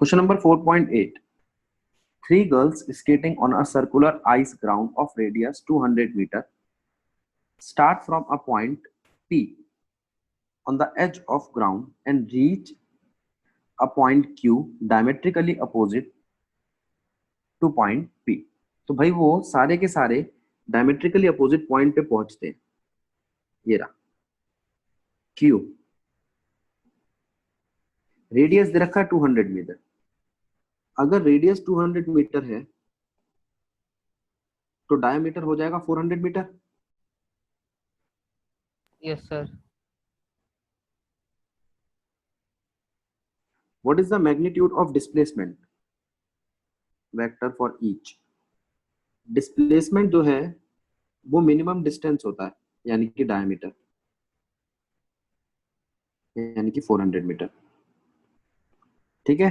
Question number 4.8. Three girls skating on a circular ice ground of radius 200 meter start from a point P on the edge of ground and reach a point Q diametrically opposite to point P. तो भाई वो सारे के सारे diametrically opposite point पे पहुंचते हैं. ये रहा Q. रेडियस दे रखा है 200 मीटर. अगर रेडियस 200 मीटर है तो डायमीटर हो जाएगा 400 metre. Yes sir. What is the magnitude of displacement vector for each? Displacement जो है वो मिनिमम डिस्टेंस होता है, यानी कि डायमीटर, यानी कि 400 मीटर. ठीक है.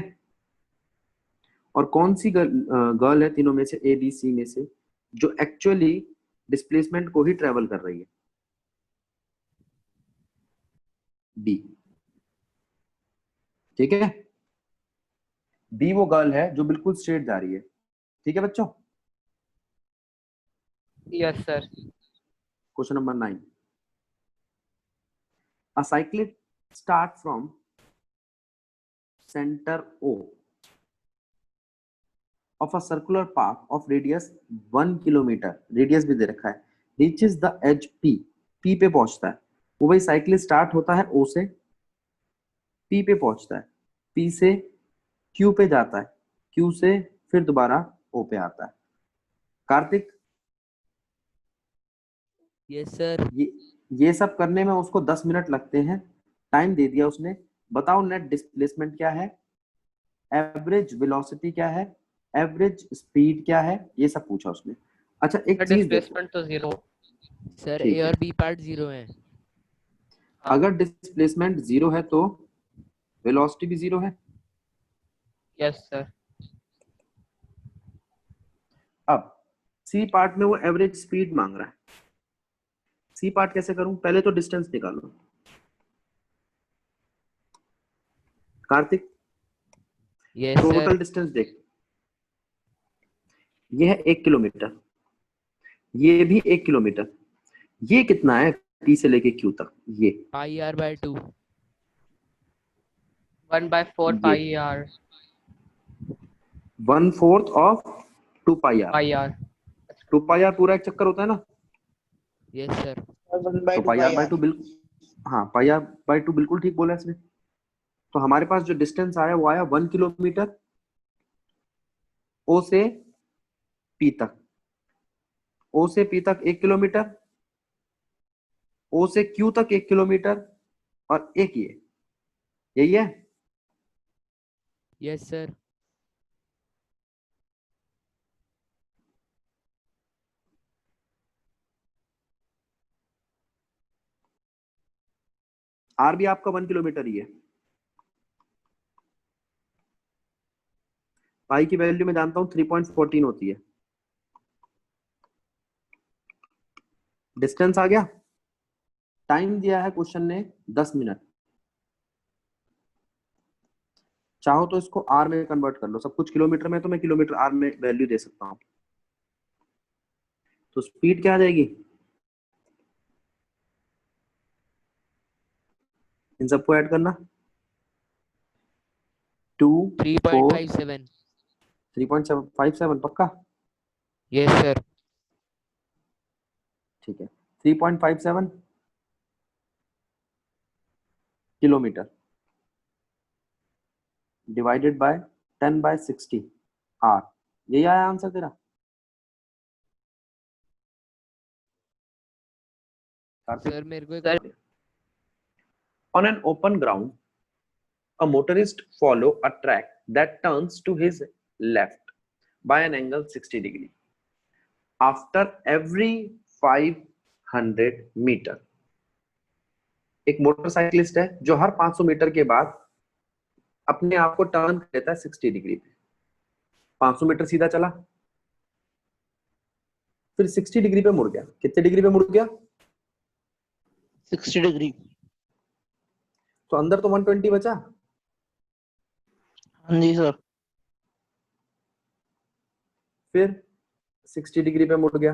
और कौन सी गर्ल है तीनों में से, ए बी सी में से, जो एक्चुअली डिस्प्लेसमेंट को ही ट्रेवल कर रही है? बी. ठीक है. बी वो गर्ल है जो बिल्कुल स्ट्रेट जा रही है. ठीक है बच्चों. Yes sir. Question number 9. A cyclist start from center O of a circular path of radius 1 kilometer, radius भी दे रखा है, reaches the edge P, P पे पहुंचता है. वो भाई साइकिलिस्ट स्टार्ट होता है O से, P पे पहुंचता है, P से Q पे जाता है, Q से फिर दोबारा O पे आता है. Kartik, yes sir. ये सब करने में उसको 10 मिनट लगते हैं. टाइम दे दिया उसने. बताओ नेट डिस्प्लेसमेंट क्या है, एवरेज वेलोसिटी क्या है, एवरेज स्पीड क्या है, ये सब पूछा उसने. अच्छा एक चीज डिस्प्लेसमेंट तो जीरो सर. ए और बी पार्ट जीरो है. अगर डिस्प्लेसमेंट जीरो है तो वेलोसिटी भी जीरो है. Yes sir. अब सी पार्ट में वो एवरेज स्पीड मांग रहा है. सी पार्ट कैसे करूं? पहले तो डिस्टेंस निकालो. Kartik, yes total sir. Distance देख. ये है 1 किलोमीटर, ये भी 1 किलोमीटर. ये कितना है P से लेके Q तक? ये पाई आर बाय 2. 1/4 ये pi r. 1/4 of 2 pi r. Pi r. 2 pi r पूरा एक चक्कर होता है ना. Yes sir. तो पाई आर बाय 2 बिल्कुल, हाँ पाई आर बाय 2 बिल्कुल ठीक बोला इसने. तो हमारे पास जो डिस्टेंस आया वो आया 1 किलोमीटर O से P तक. O से P तक 1 किलोमीटर, O से Q तक 1 किलोमीटर, और एक ये, यही है. Yes sir. R भी आपका 1 किलोमीटर ही है. पाई की वैल्यू मैं जानता हूं 3.14 होती है. डिस्टेंस आ गया. टाइम दिया है क्वेश्चन ने 10 मिनट. चाहो तो इसको आर में कन्वर्ट कर लो. सब कुछ किलोमीटर में, तो मैं किलोमीटर आर में वैल्यू दे सकता हूं. तो स्पीड क्या आ जाएगी? इन सबको ऐड करना. 2 4 3.57. 3.57 पक्का? Yes sir. ठीक है. 3.57 किलोमीटर डिवाइडेड बाय 10/60 आर. यही आया आंसर तेरा? सर मेरे को On an open ground, a motorist follow a track that turns to his left by an angle 60 degree. After every 500 metre, एक मोटरसाइकिलिस्ट है जो हर 500 मीटर के बाद अपने आप को टर्न कर लेता है 60 डिग्री पे. 500 मीटर सीधा चला, फिर 60 डिग्री पे मुड़ गया. कितने डिग्री पे मुड़ गया? 60 डिग्री. तो अंदर तो 120 बचा. हाँ जी सर। फिर 60 डिग्री पे मुड़ गया,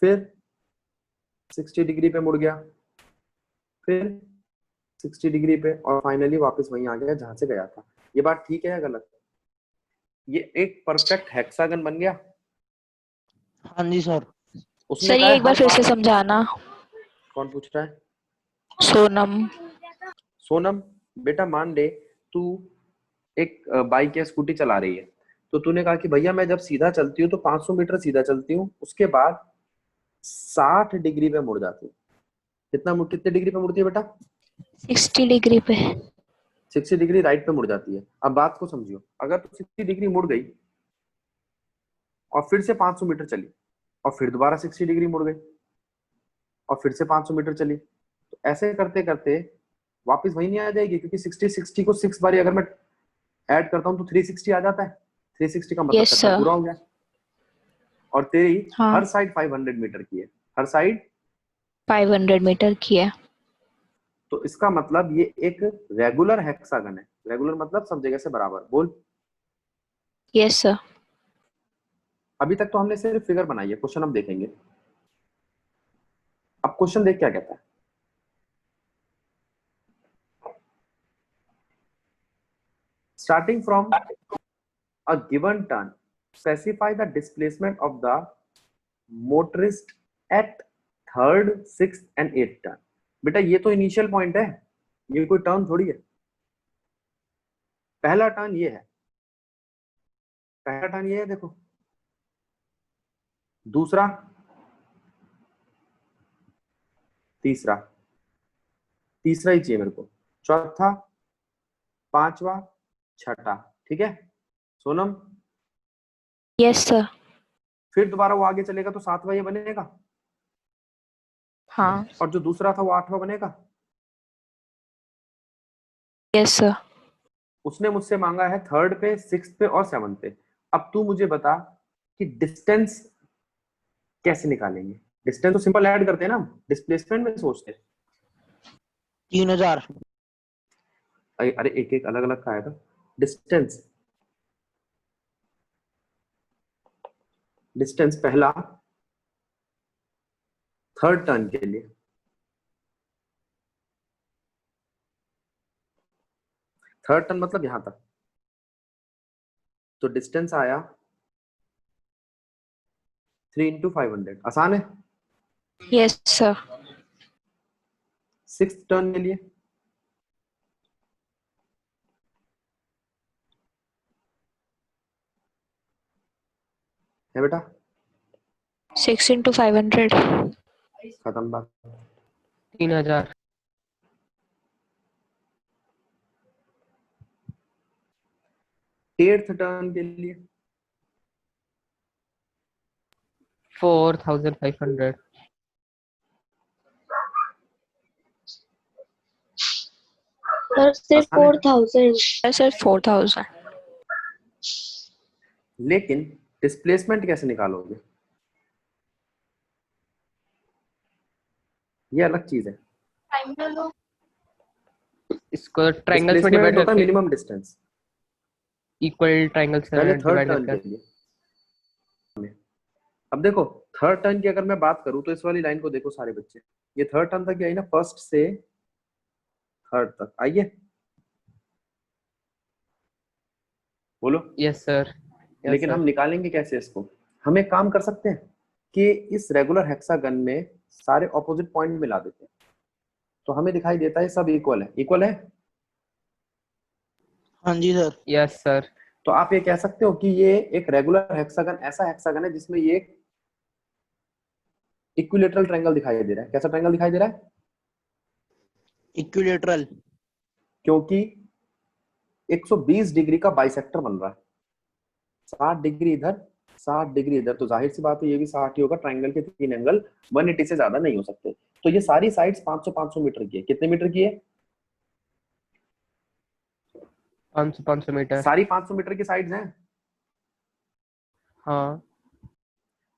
फिर 60 डिग्री पे मुड़ गया, फिर 60 डिग्री पे, और फाइनली वापस वहीं आ गया जहां से गया था। ये बात ठीक है या गलत? ये एक परफेक्ट हेक्सागन बन गया। हाँ जी सर। उसने सर कहा ये है एक बार हर फिर से बार। समझाना। कौन पूछ रहा है? सोनम। सोनम, बेटा मान ले तू एक बाइक या स्कूटी चला रही है, तो तूने कहा कि भैया मैं जब सीधा चलती हूँ तो 500 मीटर सीधा चलती हूँ, उसके बाद 60 डिग्री पे मुड़ जाती हूँ। कितने डिग्री पे मुड़ती है बेटा? 60 डिग्री पे। 60 डिग्री राइट पे मुड़ जाती है। अब बात को समझियो, अगर तू 60 डिग्री मुड़ गई और फिर से 500 मीटर चली, और फिर दोबारा 60 डिग्री मुड़ गई, और फिर से 500 मीटर चली, तो ऐसे करते करते वापस वही नहीं आ जाएगी? क्योंकि 60 को 6 बारी अगर मैं ऐड करता हूँ तो 360 आ जाता है। 360 का मतलब यस चक्कर सर। पूरा हो गया। और तेरी हाँ हर साइड 500 मीटर की है, हर साइड। 500 मीटर की है। तो इसका मतलब ये एक रेगुलर हेक्सागन है। रेगुलर मतलब सब जगह से बराबर। बोल। Yes sir. अभी तक तो हमने सिर्फ फिगर बनाई है, क्वेश्चन हम देखेंगे। अब क्वेश्चन देख क्या कहता है। Starting from a given turn, specify the displacement of the motorist at third, sixth and eighth turn। बेटा ये तो इनिशियल पॉइंट है, ये कोई टर्न थोड़ी है। पहला टर्न ये है, पहला टर्न ये है, देखो। दूसरा, तीसरा, तीसरा ही चाहिए मेरे को। चौथा, पांचवा, छठा। ठीक है सोनम? Yes sir. फिर दोबारा वो आगे चलेगा तो सातवां ये बनेगा, हाँ। और जो दूसरा था वो आठवां बनेगा। Yes sir. उसने मुझसे मांगा है थर्ड पे, सिक्स पे और सेवंथ पे। अब तू मुझे बता कि डिस्टेंस कैसे निकालेंगे। डिस्टेंस तो सिंपल ऐड करते हैं ना, डिस्प्लेसमेंट में सोचते हैं। 3000। अरे एक एक अलग अलग का आया था। डिस्टेंस, डिस्टेंस पहला थर्ड टर्न के लिए, थर्ड टर्न मतलब यहां तक, तो डिस्टेंस आया 3 × 500। आसान है। Yes sir. सिक्स टर्न के लिए है बेटा, 6 × 500। खत्म बात। 3000। एट्थ टर्न के लिए 4500। सर सिर्फ आसान है, 4000। सर 4000। लेकिन डिस्प्लेसमेंट कैसे निकालोगे, ये अलग चीज है। इसको ट्रायंगल्स में डिस्प्लेसमेंट डिवाइड होता है करके मिनिमम डिस्टेंस। इक्वल ट्रायंगल पहले से थर्ड डिवाइड टर्न के करके। लिए। अब देखो, थर्ड टर्न की अगर मैं बात करूं तो इस वाली लाइन को देखो सारे बच्चे, ये थर्ड टर्न तक आई ना, फर्स्ट से थर्ड तक आइए, बोलो। Yes sir. यस लेकिन हम सर। निकालेंगे कैसे इसको? हम एक काम कर सकते हैं कि इस रेगुलर हेक्सागन में सारे ऑपोजिट पॉइंट मिला देते हैं, तो हमें दिखाई देता है सब इक्वल है। इक्वल है, हाँ जी सर। Yes sir. तो आप ये कह सकते हो कि ये एक रेगुलर हेक्सागन ऐसा हेक्सागन है जिसमें ये इक्विलेटरल ट्रायंगल दिखाई दे रहा है। कैसा ट्रायंगल दिखाई दे रहा है? इक्विलेटरल। क्योंकि 120 डिग्री का बाइसेक्टर बन रहा है, 60 डिग्री इधर, 60 डिग्री इधर, तो जाहिर सी बात है ये भी 60 ही होगा। ट्रायंगल के तीन एंगल 180 से ज्यादा नहीं हो सकते। तो ये सारी साइड्स 500 मीटर की है। कितने मीटर की है? 500 मीटर। सारी 500 मीटर की साइड्स हैं। हाँ।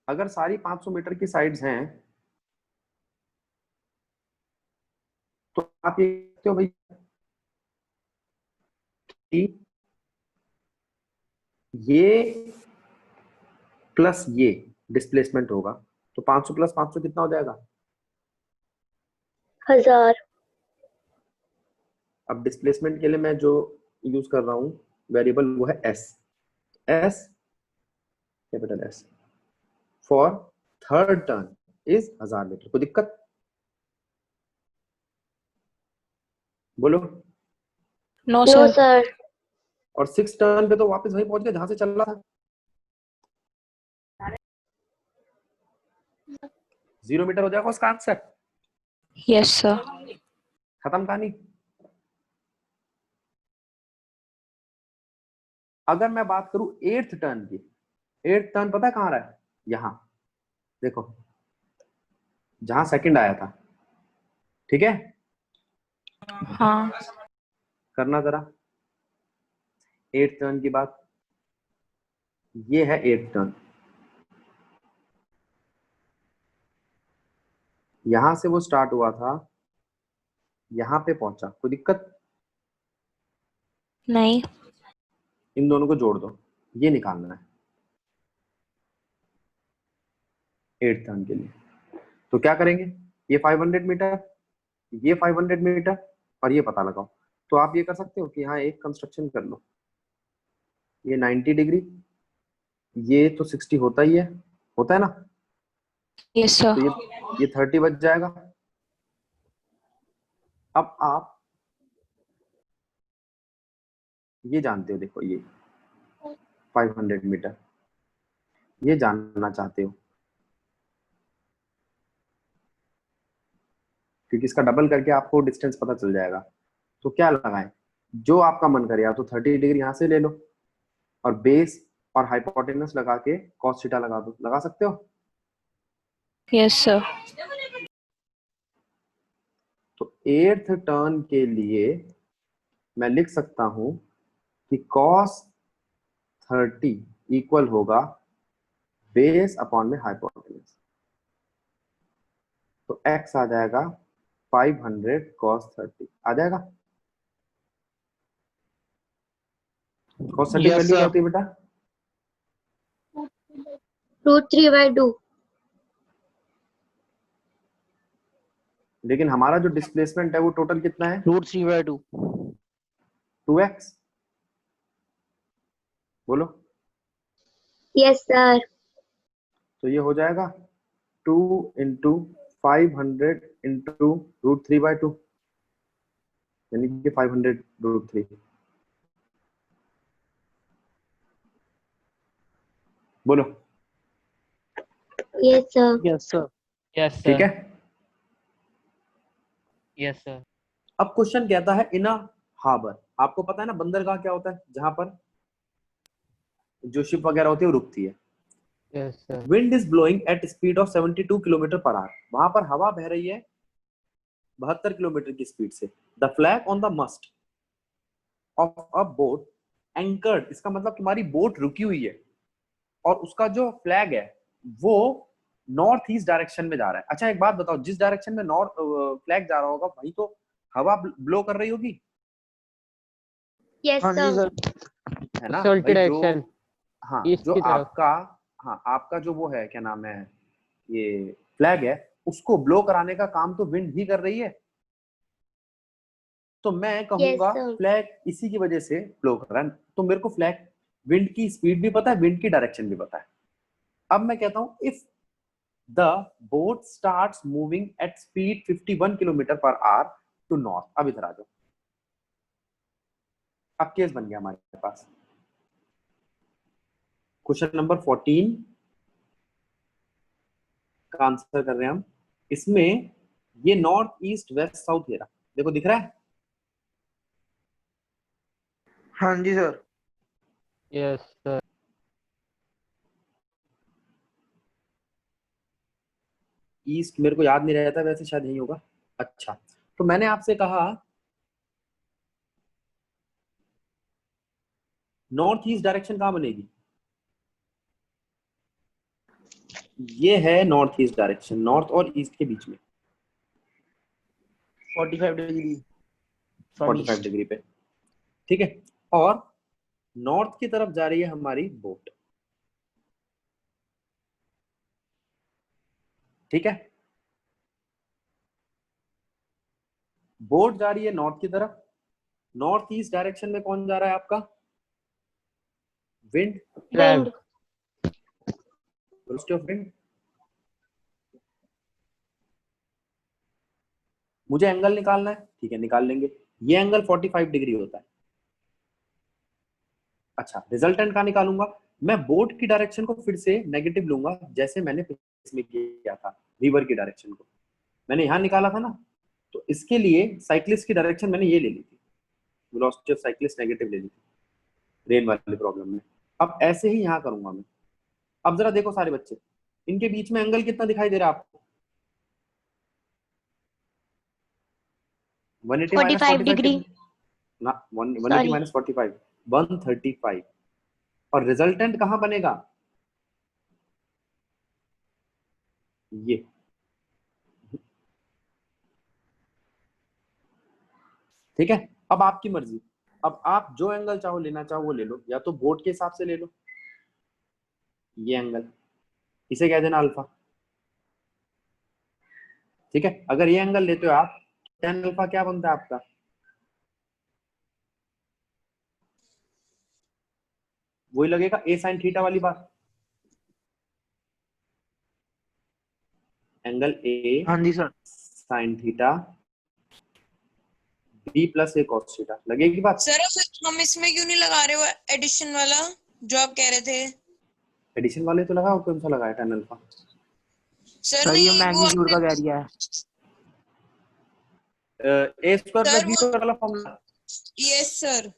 अगर सारी 500 मीटर की साइड्स हैं तो आप ये कहते हो भाई ये प्लस ये डिस्प्लेसमेंट होगा, तो 500 प्लस 500 कितना हो जाएगा? 1000। अब डिस्प्लेसमेंट के लिए मैं जो यूज कर रहा हूं वेरिएबल वो है S, S capital S for third turn is 1000 metre. कोई दिक्कत? बोलो। No no sir. सर। और 6 टर्न पे तो वापस वहीं पहुंच गया जहां से चल रहा था। 0 मीटर हो जाएगा उसका आंसर। Yes sir. खत्म कहानी। अगर मैं बात करूं 8th टर्न की, 8th टर्न पता है कहां रहा है? यहां देखो, जहां सेकंड आया था। ठीक है, हाँ करना जरा 8th टर्न की बात। ये है 8th टर्न, यहां से वो स्टार्ट हुआ था, यहां पे पहुंचा। कोई दिक्कत? नहीं। इन दोनों को जोड़ दो, ये निकालना है 8th टर्न के लिए। तो क्या करेंगे? ये 500 मीटर, ये 500 मीटर और ये पता लगाओ। तो आप ये कर सकते हो कि यहाँ एक कंस्ट्रक्शन कर लो, ये 90 डिग्री, ये तो 60 होता ही है, होता है ना? यस तो सर। ये 30 बच जाएगा। अब आप ये जानते हो, देखो ये 500 मीटर ये जानना चाहते हो, क्योंकि इसका डबल करके आपको डिस्टेंस पता चल जाएगा। तो क्या लगाएं? जो आपका मन करे, या तो 30 डिग्री यहां से ले लो और बेस और हाइपोटेनस लगा के cos थीटा लगा दो। लगा सकते हो? Yes sir. तो 8th टर्न के लिए मैं लिख सकता हूं कि cos 30 इक्वल होगा बेस अपॉन में हाइपोटेनस। तो x आ जाएगा 500 cos 30 आ जाएगा। cos 30 Yes, वैल्यू क्या sir. होती है बेटा? √3/2। लेकिन हमारा जो डिस्प्लेसमेंट है वो टोटल कितना है? √3/2. 2x। बोलो। Yes sir. तो ये हो जाएगा 2 इंटू 500 इंटू √3/2, यानी कि 500√3। बोलो। Yes sir. Yes, sir. Yes ठीक सर। है। Yes sir. अब क्वेश्चन कहता है इन अ हार्बर। आपको पता है ना बंदरगाह क्या होता है? जहां पर जो शिप वगैरह होती है वो रुकती है। Yes sir. Wind is blowing at speed of 72 kilometre per hour. वहां पर हवा बह रही है 72 किलोमीटर की स्पीड से। The flag on the must of a boat anchored. इसका मतलब तुम्हारी बोट रुकी हुई है और उसका जो फ्लैग है वो नॉर्थ ईस्ट डायरेक्शन में जा रहा है। अच्छा एक बात बताओ, जिस डायरेक्शन में नॉर्थ फ्लैग जा रहा होगा वही तो हवा ब्लो कर रही होगी, यस हाँ जी सर। सर. है ना उससे उल्टी भाई? जो डायरेक्शन, हाँ, ईस्ट जो की तरफ। आपका, हाँ आपका जो वो है, क्या नाम है, ये फ्लैग है, उसको ब्लो कराने का काम तो विंड ही कर रही है। तो मैं यस कहूंगा सर। फ्लैग इसी की वजह से ब्लो कर रहा है। तो मेरे को फ्लैग, विंड की स्पीड भी पता है, विंड की डायरेक्शन भी पता है। अब मैं कहता हूं if the boat starts moving at speed 51 kilometre per hour to north. अब इधर आ जाओ, अब केस बन गया हमारे पास। क्वेश्चन नंबर 14 का आंसर कर रहे हैं हम। इसमें ये नॉर्थ ईस्ट वेस्ट साउथ ले रहा, देखो दिख रहा है? हाँ जी सर. Yes sir. ईस्ट मेरे को याद नहीं रहता, वैसे शायद यही होगा। अच्छा, तो मैंने आपसे कहा नॉर्थ ईस्ट डायरेक्शन कहां बनेगी? ये है नॉर्थ ईस्ट डायरेक्शन, नॉर्थ और ईस्ट के बीच में 45 डिग्री from 45 east. डिग्री पे। ठीक है, और नॉर्थ की तरफ जा रही है हमारी बोट। ठीक है, बोट जा रही है नॉर्थ की तरफ। नॉर्थ ईस्ट डायरेक्शन में कौन जा रहा है आपका? Wind. Wind. Velocity of wind. मुझे एंगल निकालना है, ठीक है निकाल लेंगे। ये एंगल 45 डिग्री होता है। अच्छा, रिजल्टेंट का निकालूंगा मैं। बोट की डायरेक्शन को फिर से नेगेटिव लूंगा, जैसे मैंने इसमें किया था। रिवर की डायरेक्शन को मैंने यहां निकाला था ना, तो इसके लिए साइक्लिस्ट की डायरेक्शन मैंने ये ले ली थी, वेलोसिटी ऑफ साइक्लिस्ट नेगेटिव ले ली थी रेन वाली प्रॉब्लम में। अब ऐसे ही यहां करूंगा मैं। अब जरा देखो सारे बच्चे, इनके बीच में एंगल कितना दिखाई दे रहा है आपको? 180 minus 45 degree. ना 180 Sorry. minus 45 135। और रिजल्टेंट कहां बनेगा? ये। ठीक है, अब आपकी मर्जी। अब आप जो एंगल चाहो लेना चाहो वो ले लो, या तो बोट के हिसाब से ले लो ये एंगल, इसे कह देना अल्फा। ठीक है, अगर ये एंगल लेते हो आप, tan अल्फा क्या बनता है आपका? वही लगेगा a sin थीटा वाली बात। एंगल a हाँ जी sir. sin theta b plus a cos theta, लगेगी बात? सर फिर हम इसमें क्यों नहीं लगा रहे हो एडिशन वाला जो आप कह रहे थे? एडिशन वाले तो लगाओ, कौन सा लगाया tan अल्फा? सर सर ये नहीं, वो मैग्नीट्यूड का आपने कह दिया है। a square sir plus b वो स्क्वायर वाला फॉर्मूला। Yes sir.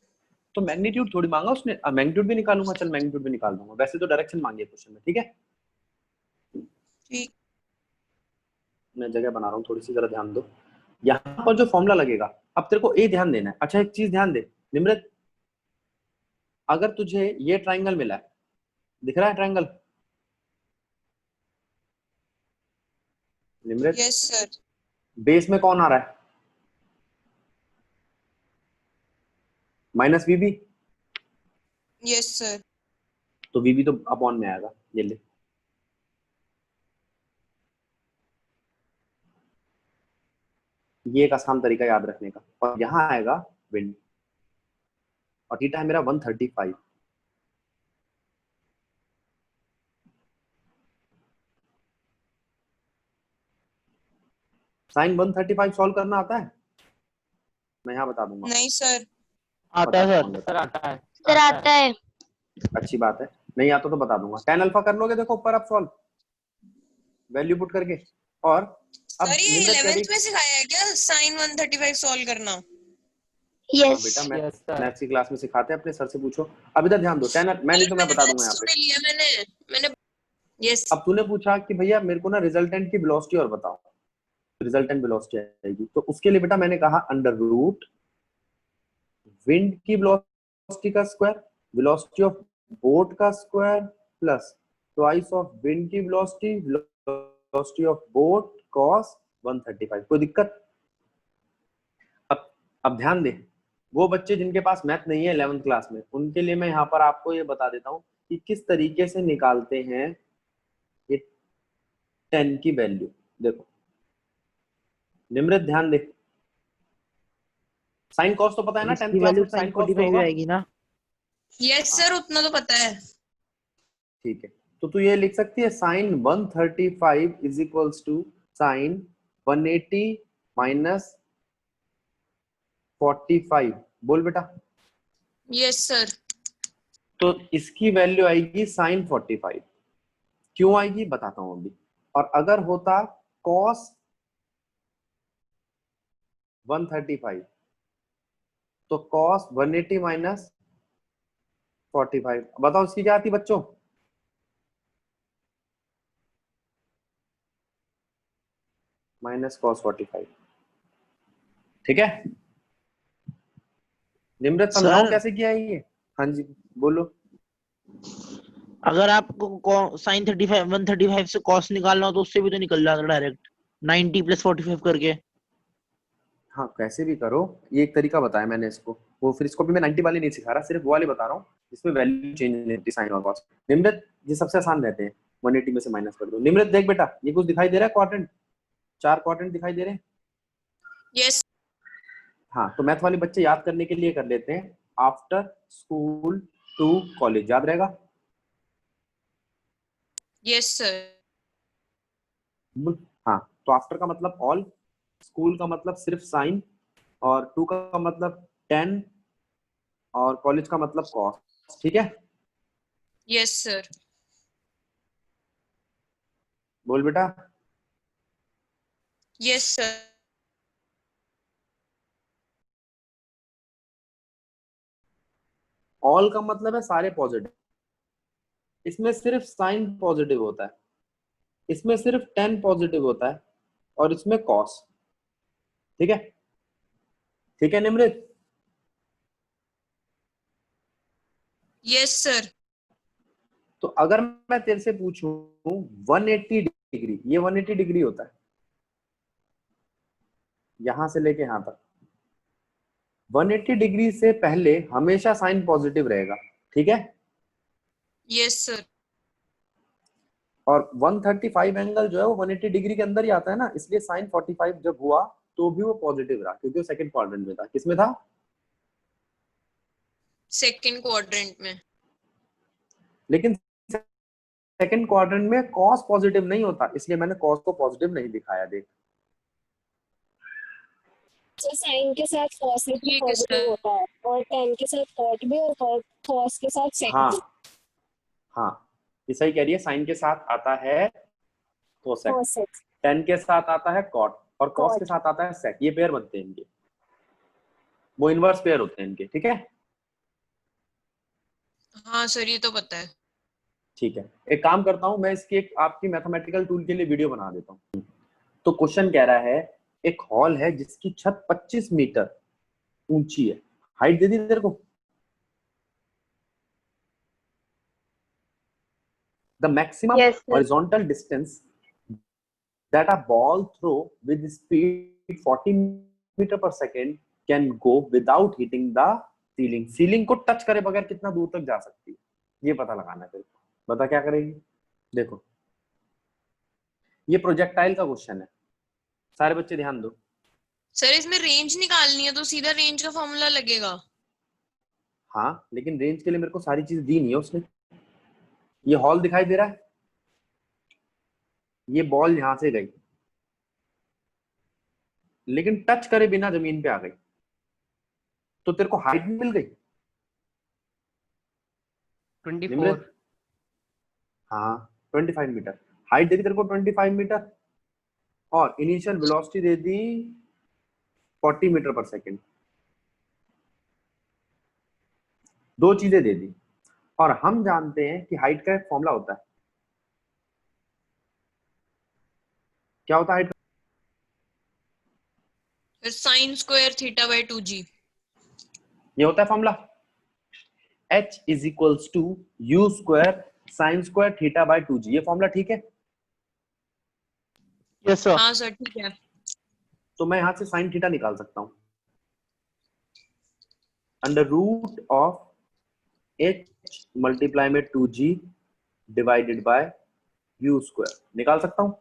तो मैग्नीट्यूड थोड़ी मांगा उसने। मैग्नीट्यूड भी निकालूंगा, चल मैग्नीट्यूड भी निकाल दूंगा। वैसे तो डायरेक्शन मांगी है क्वेश्चन में। ठीक है, ठीक। मैं जगह बना रहा हूँ थोड़ी सी, जरा ध्यान दो। यहाँ पर जो फॉर्मूला लगेगा, अब तेरे को ए ध्यान देना है। अच्छा एक चीज ध्यान दे निमृत, अगर तुझे ये ट्राइंगल मिला है, दिख रहा है triangle Nimrit? Yes sir. Base में कौन आ रहा है? Minus VB. Yes sir. तो वीबी तो अपॉन में आएगा, ये ले। ये एक आसान तरीका याद रखने का। और यहाँ आएगा विंड, और थीटा है मेरा 135। साइन 135 सॉल्व करना आता है? मैं यहाँ बता दूंगा। नहीं सर। आता है बता सर। सर आता है। सर आता है। अच्छी बात है, नहीं आता तो बता दूंगा। tan अल्फा कर लोगे, देखो ऊपर आप सॉल्व वैल्यू पुट करके। और अब सर ये निम्रत कह रही 11th में सिखाया है क्या साइन 135 सॉल्व करना? हाँ Yes. बेटा, Yes, sir. मैथ्स की क्लास में सिखाते हैं, अपने सर से पूछो। अब इधर ध्यान दो, tan मैं नहीं तो मैं बता दूंगा यहाँ पे। सुन लिया मैंने यस। अब तूने पूछा कि भैया मेरे को ना रिजल्टेंट की वेलोसिटी और बताओ, रिजल्टेंट वेलोसिटी आएगी। तो उसके लिए बेटा मैंने कहा अंडर रूट विंड की वेलोसिटी का स्क्वायर, वेलोसिटी ऑफ बोट का square, plus twice of wind की velocity, velocity of boat cos 135। कोई दिक्कत? अब ध्यान दे, वो बच्चे जिनके पास मैथ नहीं है 11th क्लास में, उनके लिए मैं यहाँ पर आपको ये बता देता हूँ कि किस तरीके से निकालते हैं ये 10 की वैल्यू। देखो निम्रत ध्यान दे, साइन कॉस तो पता है ना, 10th इसकी क्लास वैल्यू में साइन sin कॉस तो 45 होगा। आएगी ना? यस सर, उतना तो पता है। ठीक है, तो तू ये लिख सकती है sine 135 is equals to sine 180 minus 45। बोल बेटा। Yes sir. तो इसकी वैल्यू आएगी साइन 45। क्यों आएगी बताता हूं अभी। और अगर होता कॉस 135 तो कॉस 180 माइनस 45, बताओ इसकी क्या आती बच्चों? Minus cos 45। ठीक है, निम्रत समझाओ सर कैसे किया है ये। हाँ जी बोलो। अगर आपको sin 35 135 से cos निकालना हो तो उससे भी तो निकल जाता डायरेक्ट 90 प्लस 45 करके। हाँ कैसे भी करो, ये एक तरीका बताया मैंने इसको, वो फिर इसको भी मैं 90 वाली नहीं सिखा रहा, सिर्फ वो वाली बता रहा हूँ जिसमें वैल्यू चेंज नहीं होती साइन और कॉस। निम्रत ये सबसे आसान रहते हैं, 180 में से माइनस कर दो। निम्रत देख बेटा, ये कुछ दिखाई दे रहा है क्वाड्रेंट, 4 क्वाड्रेंट दिखाई दे रहे हैं। यस हाँ, तो मैथ वाले बच्चे याद करने के लिए कर लेते हैं, आफ्टर स्कूल टू कॉलेज, याद रहेगा। Yes sir. हाँ, तो आफ्टर का मतलब ऑल, स्कूल का मतलब सिर्फ साइन, और टू का मतलब 10, और कॉलेज का मतलब कॉस। ठीक है, यस सर। बोल बेटा। Yes sir. ऑल का मतलब है सारे पॉजिटिव, इसमें सिर्फ साइन पॉजिटिव होता है, इसमें सिर्फ 10 पॉजिटिव होता है, और इसमें कॉस। ठीक है, ठीक है निमृत। Yes sir. तो अगर मैं तेरे से पूछूं 180 डिग्री, ये 180 डिग्री होता है, यहां से लेके यहां तक। 180 डिग्री से पहले हमेशा साइन पॉजिटिव रहेगा। ठीक है, यस सर। और 135 एंगल जो है वो 180 डिग्री के अंदर ही आता है ना, इसलिए साइन 45 जब हुआ तो भी वो पॉजिटिव रहा, क्योंकि वो सेकंड क्वाड्रेंट में था। किसमें था? सेकंड क्वाड्रेंट में। लेकिन सेकंड क्वाड्रेंट में कॉस पॉजिटिव नहीं होता, इसलिए मैंने कॉस को पॉजिटिव नहीं दिखाया। देख, साइन के साथ कॉस भी ठीक है पॉजिटिव सर। होता है और टेन के साथ कॉट भी और कॉस के साथ सेक हाँ भी। हाँ, ये सही कह रही है, साइन के साथ आता है कोसेक, कॉसेक 10 के साथ आता है कॉट, और कॉस Cot. के साथ आता है सेक। ये पेयर बनते हैं इनके, वो इनवर्स पेयर होते हैं इनके। ठीक है, हाँ सर ये तो पता है। ठीक है, एक काम करता हूं, मैं इसकी एक आपकी मैथमेटिकल टूल के लिए वीडियो बना देता हूं। तो क्वेश्चन कह रहा है, एक हॉल है जिसकी छत 25 मीटर ऊंची है, हाइट दे दी तेरे को। The maximum Yes, sir. horizontal distance that a ball throw with speed 40 meter per second can go without hitting the ceiling. Ceiling को टच करे बगैर कितना दूर तक जा सकती है, ये पता लगाना है तेरे को। बता क्या करेगी। देखो, ये प्रोजेक्टाइल का क्वेश्चन है, सारे बच्चे ध्यान दो। सर इसमें रेंज निकालनी है तो सीधा रेंज का फॉर्मूला लगेगा। हाँ, लेकिन रेंज के लिए मेरे को सारी चीज दी नहीं है उसने। ये हॉल दिखाई दे रहा है, ये बॉल यहां से गई, लेकिन टच करे बिना जमीन पे आ गई, तो तेरे को हाइट मिल गई 24। हाँ, 25 मीटर हाइट दे दी तेरे को, 25 मीटर, और इनिशियल वेलोसिटी दे दी 40 मीटर पर सेकेंड। दो चीजें दे दी, और हम जानते हैं कि हाइट का एक फॉर्मूला होता है। क्या होता है height? Sine square theta by 2g। ये होता है formula, h is equals to u square sine square theta by 2g। ये फॉर्मूला ठीक है? Yes sir. हाँ सर ठीक है। तो मैं यहां से साइन थीटा निकाल सकता हूं, under root of h multiply में 2g divided by u square, निकाल सकता हूं।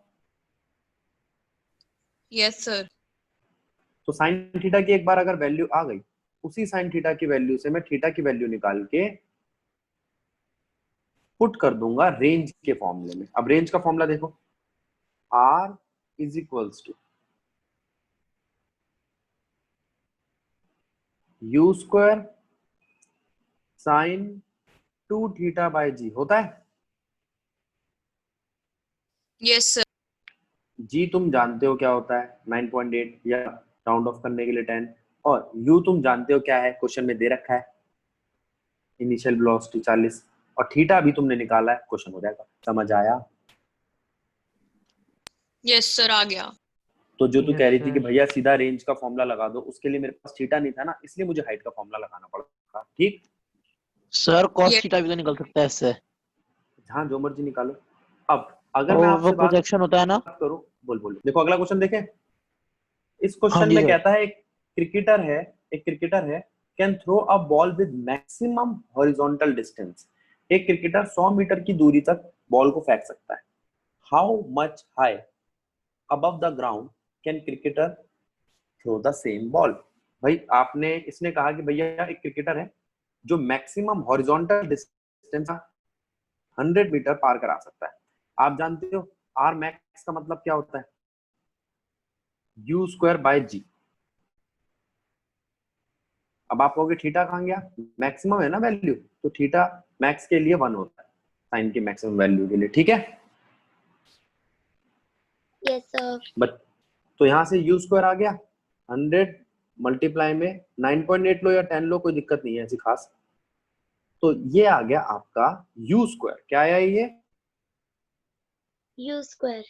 Yes sir. तो साइन थीटा की एक बार अगर वैल्यू आ गई, उसी साइन थीटा की वैल्यू से मैं थीटा की वैल्यू निकाल के पुट कर दूंगा रेंज के फॉर्मूले में। अब रेंज का फॉर्मूला देखो, r is equals to u square sine 2 theta by g होता है। Yes sir. जी तुम जानते हो क्या होता है, 9.8 या राउंड ऑफ करने के लिए 10, और यू तुम जानते हो क्या है, क्वेश्चन में दे रखा है इनिशियल वेलोसिटी 40, और थीटा भी तुमने निकाला है, क्वेश्चन हो जाएगा। समझ आया? यस सर आ गया। तो जो तू Yes, कह रही थी कि sir. भैया सीधा रेंज का फॉर्मूला लगा दो, उसके लिए मेरे पास थीटा नहीं था ना, इसलिए मुझे हाइट का फॉर्मूला लगाना पड़ा। ठीक, सर कॉस Yes. थीटा भी तो निकल सकता है इससे। हाँ जो मर्जी निकालो। अब अगर मैं और आपसे वो प्रोजेक्शन होता है ना। बात करूं, बोल देखो अगला क्वेश्चन देखें। इस हाँ क्वेश्चन जी में सर। कहता है एक क्रिकेटर है, can throw a ball with maximum horizontal distance. एक क्रिकेटर 100 मीटर की दूरी तक बॉल को फेंक सकता है। How much high above the ground can cricketer throw the same ball. भाई आपने इसने कहा कि भैया एक क्रिकेटर है जो मैक्सिमम हॉरिजॉन्टल डिस्टेंस 100 मीटर पार करा सकता है। आप जानते हो आर मैक्स का मतलब क्या होता है? यू स्क्वायर बाय जी। अब आप कहोगे थीटा कहाँ गया? मैक्सिमम है ना वैल्यू, तो थीटा मैक्स के लिए 1 होता है साइन की मैक्सिमम वैल्यू के लिए, ठीक है। Yes sir. बट तो यहां से यू स्क्वायर आ गया, 100 मल्टीप्लाई में 9.8 लो या 10 लो, कोई दिक्कत नहीं है ऐसी खास। तो ये आ गया आपका यू स्क्वायर। क्या आया ये? You square.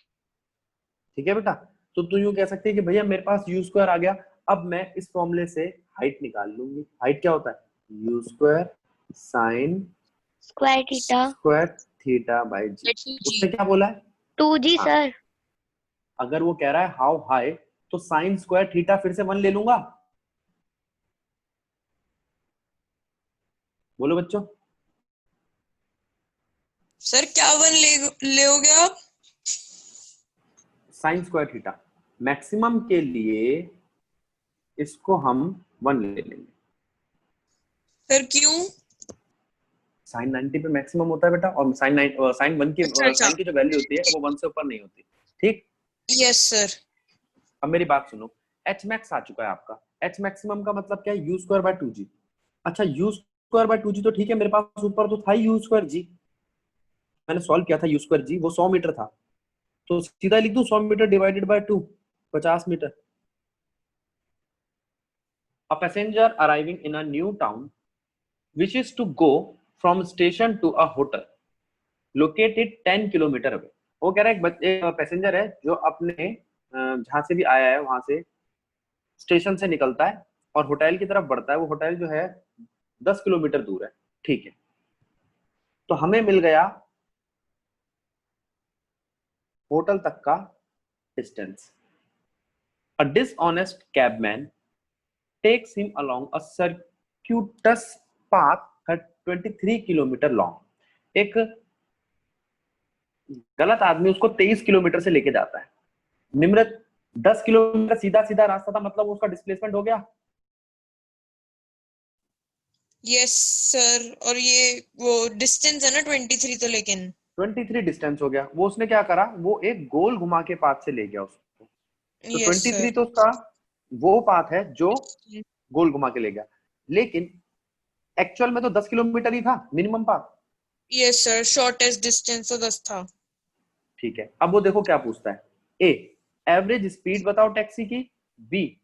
ठीक है बेटा। तो तू यूं कह सकती है कि भैया मेरे पास यू स्क्वायर आ गया, अब मैं इस फॉर्मूले से हाइट निकाल लूंगी। हाइट क्या होता है? U square sine square theta. Square theta by g. उसने क्या बोला है? 2g हाँ। सर। अगर वो कह रहा है हाउ हाई, तो साइन स्क्वायर थीटा फिर से 1 ले लूंगा। बोलो बच्चों। सर क्या 1 लोगे आप? साइन स्क्वायर थीटा मैक्सिमम के लिए इसको हम 1 ले लेंगे। सर क्यों? साइन 90 पे मैक्सिमम होता है बेटा, और साइन 1 की अच्छा। साइन की जो वैल्यू होती है वो 1 से ऊपर नहीं होती। ठीक। Yes sir. अब मेरी बात सुनो, एच मैक्स आ चुका है आपका। एच मैक्सिमम का मतलब क्या है? U square by 2g। अच्छा यू स्क्वायर बाय 2g तो ठीक है, मेरे पास ऊपर तो था यू स्क्वायर जी, मैंने सॉल्व किया था यू स्क्वायर जी, वो 100 मीटर था, तो सीधा लिख दूं 100 metre divided by 2, 50 metre. A passenger arriving in a new town wishes to go from station to a hotel located 10 kilometre away. वो कह रहा है एक पैसेंजर है जो अपने जहां से भी आया है वहां से स्टेशन से निकलता है और होटल की तरफ बढ़ता है। वो होटल जो है 10 किलोमीटर दूर है। ठीक है, तो हमें मिल गया होटल तक का distance. A dishonest cabman takes him along a circuitous path 23 kilometre long. एक गलत आदमी उसको 23 किलोमीटर से लेके जाता है। निम्रत 10 किलोमीटर सीधा सीधा रास्ता था, मतलब उसका डिस्प्लेसमेंट हो गया। Yes sir. और ये वो डिस्टेंस है ना 23, तो लेकिन 23 डिस्टेंस हो गया। वो उसने क्या करा, वो एक गोल घुमा के पाथ से ले गया उसको। तो यस 23 सर। तो उसका वो पाथ है जो गोल घुमा के ले गया, लेकिन एक्चुअल में तो 10 किलोमीटर ही था minimum path. Yes sir, shortest distance तो 10 था। ठीक है, अब वो देखो क्या पूछता है। ए एवरेज स्पीड बताओ टैक्सी की, B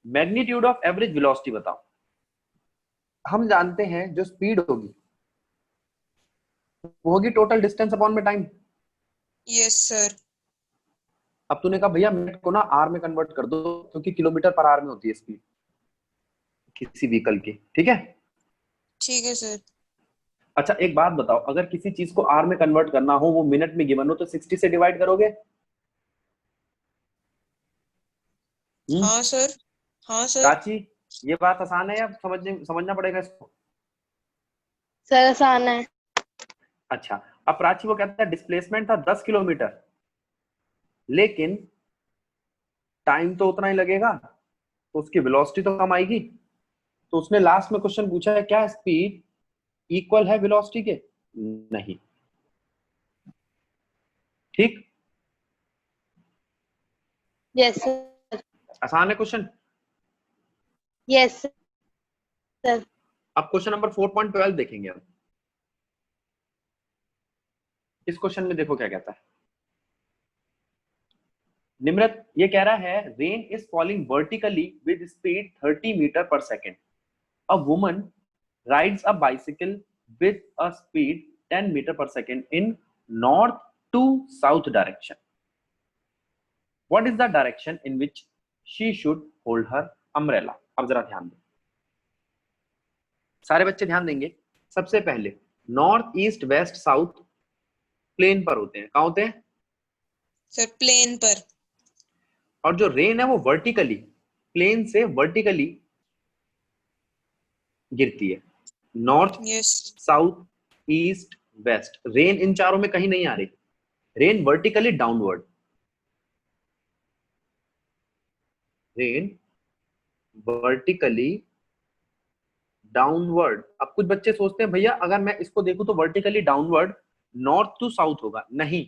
magnitude of average velocity बताओ। हम जानते हैं जो स्पीड होगी वो होगी टोटल डिस्टेंस अपॉन में टाइम। Yes sir. अब तूने कहा भैया मिनट को ना आर में कन्वर्ट कर दो, क्योंकि किलोमीटर पर आर में होती है स्पीड किसी व्हीकल की। ठीक है। ठीक है सर। अच्छा एक बात बताओ, अगर किसी चीज को आर में कन्वर्ट करना हो, वो मिनट में गिवन हो, तो 60 से डिवाइड करोगे? हाँ सर। हाँ सर। प्राची ये बात आसान है या समझना पड़ेगा इसको? सर आसान है। अच्छा, अब प्राची वो कहता है डिस्प्लेसमेंट था 10 किलोमीटर, लेकिन टाइम तो उतना ही लगेगा, तो उसकी वेलोसिटी तो कम आएगी। तो उसने लास्ट में क्वेश्चन पूछा है क्या स्पीड इक्वल है वेलोसिटी के? नहीं। ठीक। Yes sir. आसान है क्वेश्चन। Yes sir. अब क्वेश्चन नंबर 4.12 देखेंगे हम। इस क्वेश्चन में देखो क्या कहता है। निम्रत ये कह रहा है rain is falling vertically with speed 30 metre per second. A woman rides a bicycle with a speed 10 metre per second in north to south direction. What is the direction in which she should hold her umbrella? अब जरा ध्यान दें, सारे बच्चे ध्यान देंगे। सबसे पहले north east west south plane पर होते हैं। कहां होते हैं? सर प्लेन पर। और जो रेन है वो वर्टिकली प्लेन से वर्टिकली गिरती है। North, yes south, east, west. Rain इन चारों में कहीं नहीं आ रही। Rain vertically downward, rain vertically downward. अब कुछ बच्चे सोचते हैं भैया अगर मैं इसको देखूं तो vertically downward north to south होगा। नहीं,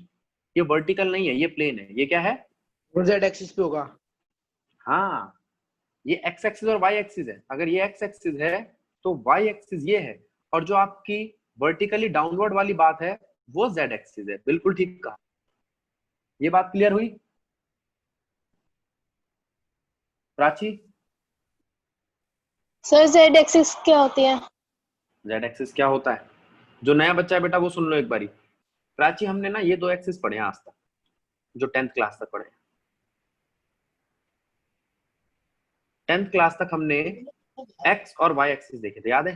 ये वर्टिकल नहीं है, ये प्लेन है। ये क्या है? जेड एक्सिस पे होगा। हाँ, ये एक्स एक्सिस और वाई एक्सिस है। अगर ये एक्स एक्सिस है तो वाई एक्सिस ये है, और जो आपकी वर्टिकली डाउनवर्ड वाली बात है वो जेड एक्सिस है। बिल्कुल ठीक कहा। ये बात क्लियर हुई प्राची? सर जेड एक्सिस क्या होती है? जेड एक्सिस क्या होता है, जो नया बच्चा है बेटा वो सुन लो एक बारी। प्राची हमने ना ये दो एक्सिस पढ़े हैं आज तक, जो 10th क्लास तक पढ़े। 10th क्लास तक हमने एक्स और वाई एक्सिस देखे थे, याद है?